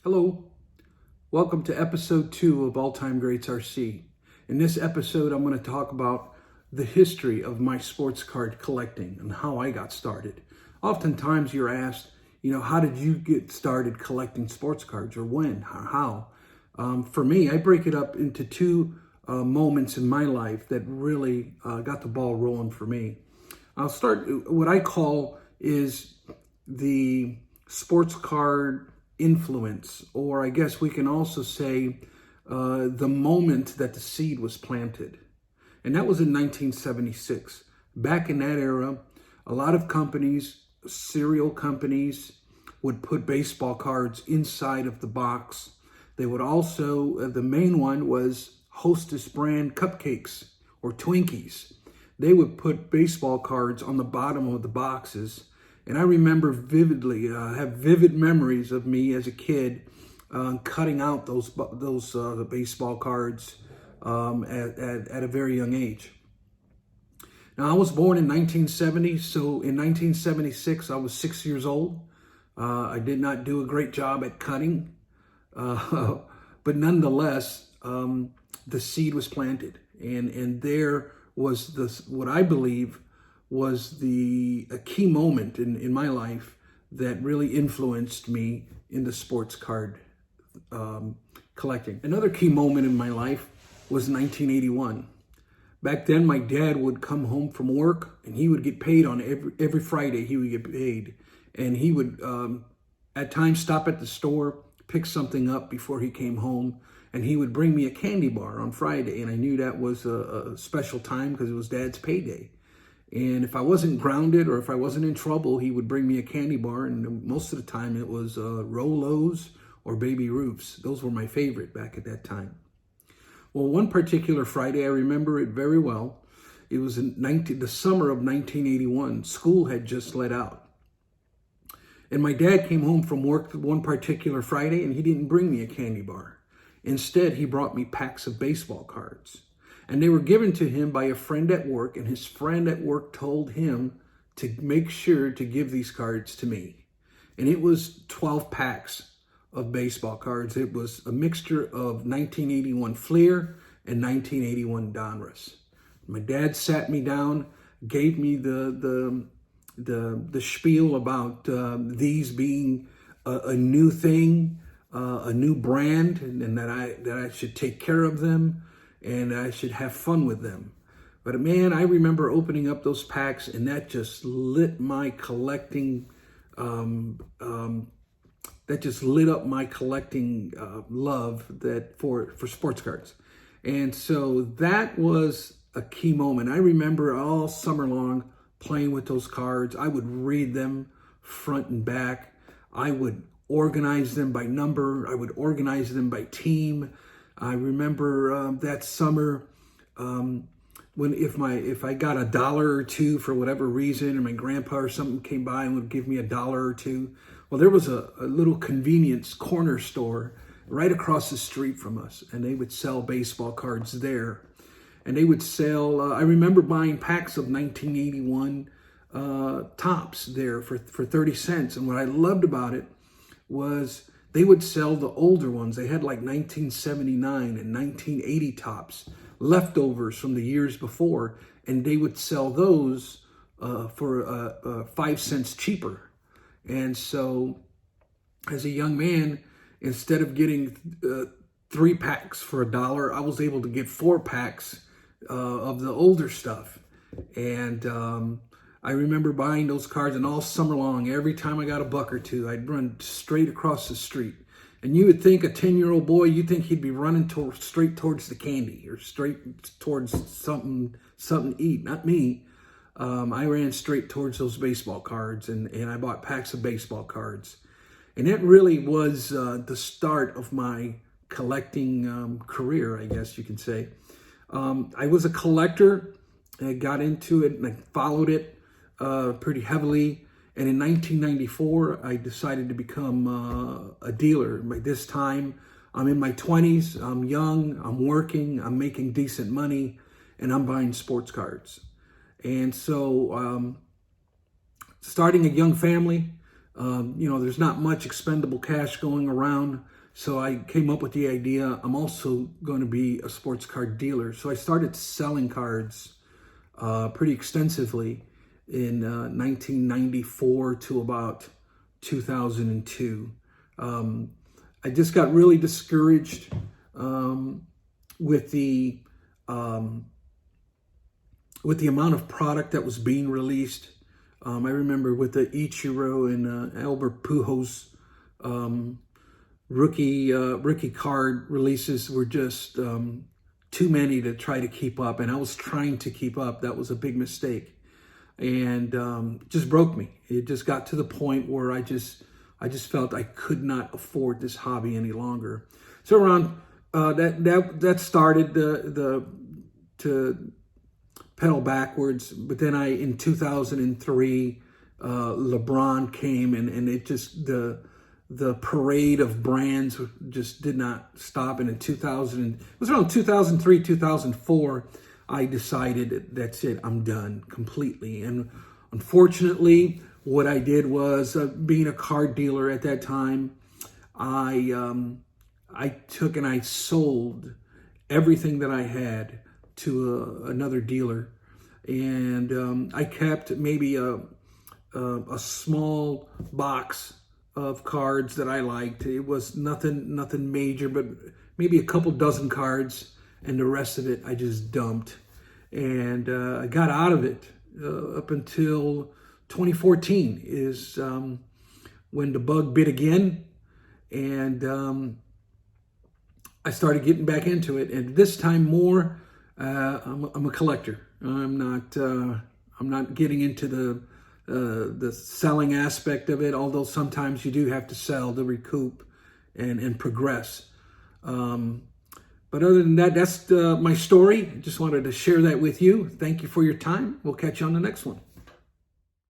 Hello, welcome to episode 2 of All Time Greats RC. In this episode, I'm going to talk about the history of my sports card collecting and how I got started. Oftentimes you're asked, how did you get started collecting sports cards, or when, or how? For me, I break it up into two moments in my life that really got the ball rolling for me. I'll start what I call is the sports card influence, or I guess we can also say the moment that the seed was planted. And that was in 1976. Back in that era, a lot of companies, cereal companies, would put baseball cards inside of the box. They would also, the main one was Hostess brand cupcakes or Twinkies. They would put baseball cards on the bottom of the boxes. And I remember vividly, have vivid memories of me as a kid cutting out those the baseball cards at a very young age. Now, I was born in 1970, so in 1976, I was 6 years old. I did not do a great job at cutting, but nonetheless, the seed was planted, and there was what I believe was a key moment in my life that really influenced me in the sports card collecting. Another key moment in my life was 1981. Back then, my dad would come home from work, and he would get paid on every Friday. He would get paid, and he would at times stop at the store, pick something up before he came home, and he would bring me a candy bar on Friday. And I knew that was a special time because it was Dad's payday. And if I wasn't grounded or if I wasn't in trouble, he would bring me a candy bar. And most of the time it was Rolos or Baby Ruths. Those were my favorite back at that time. Well, one particular Friday, I remember it very well. It was in the summer of 1981. School had just let out. And my dad came home from work one particular Friday, and he didn't bring me a candy bar. Instead, he brought me packs of baseball cards. And they were given to him by a friend at work, and his friend at work told him to make sure to give these cards to me. And it was 12 packs of baseball cards. It was a mixture of 1981 Fleer and 1981 Donruss. My dad sat me down, gave me the spiel about these being a new thing, a new brand, and that I should take care of them, and I should have fun with them. But man, I remember opening up those packs, and that just lit my collecting, love for sports cards. And so that was a key moment. I remember all summer long playing with those cards. I would read them front and back. I would organize them by number. I would organize them by team. I remember that summer if I got $1 or $2 for whatever reason, and my grandpa or something came by and would give me $1 or $2. Well, there was a little convenience corner store right across the street from us, and they would sell baseball cards there. And they would sell, I remember buying packs of 1981 Topps there for 30 cents. And what I loved about it was they would sell the older ones. They had like 1979 and 1980 Topps, leftovers from the years before, and they would sell those for 5 cents cheaper. And so as a young man, instead of getting 3 packs for $1, I was able to get 4 packs of the older stuff. And I remember buying those cards, and all summer long, every time I got $1 or $2, I'd run straight across the street. And you would think a 10-year-old boy, you'd think he'd be running straight towards the candy or straight towards something to eat. Not me. I ran straight towards those baseball cards, and I bought packs of baseball cards. And that really was the start of my collecting career, I guess you can say. I was a collector. I got into it, and I followed it pretty heavily. And in 1994, I decided to become a dealer. By this time, I'm in my 20s. I'm young. I'm working. I'm making decent money, and I'm buying sports cards. And so, starting a young family, There's not much expendable cash going around. So I came up with the idea, I'm also going to be a sports card dealer. So I started selling cards pretty extensively in 1994 to about 2002. I just got really discouraged with the amount of product that was being released. I remember with the Ichiro and Albert Pujols rookie card releases were just too many to try to keep up, and I was trying to keep up. That was a big mistake, and it just broke me. It just got to the point where I just felt I could not afford this hobby any longer. So around that started to pedal backwards. But then in 2003, LeBron came, and it just the parade of brands just did not stop. And it was around 2003, 2004, I decided that's it, I'm done completely. And unfortunately, what I did was, being a card dealer at that time, I took and I sold everything that I had to another dealer, and I kept maybe a small box of cards that I liked. It was nothing major, but maybe a couple dozen cards, and the rest of it I just dumped. And I got out of it up until 2014 is when the bug bit again, and I started getting back into it. And this time more, I'm a collector. I'm not getting into the selling aspect of it, although sometimes you do have to sell to recoup and progress. But other than that, that's my story. Just wanted to share that with you. Thank you for your time. We'll catch you on the next one.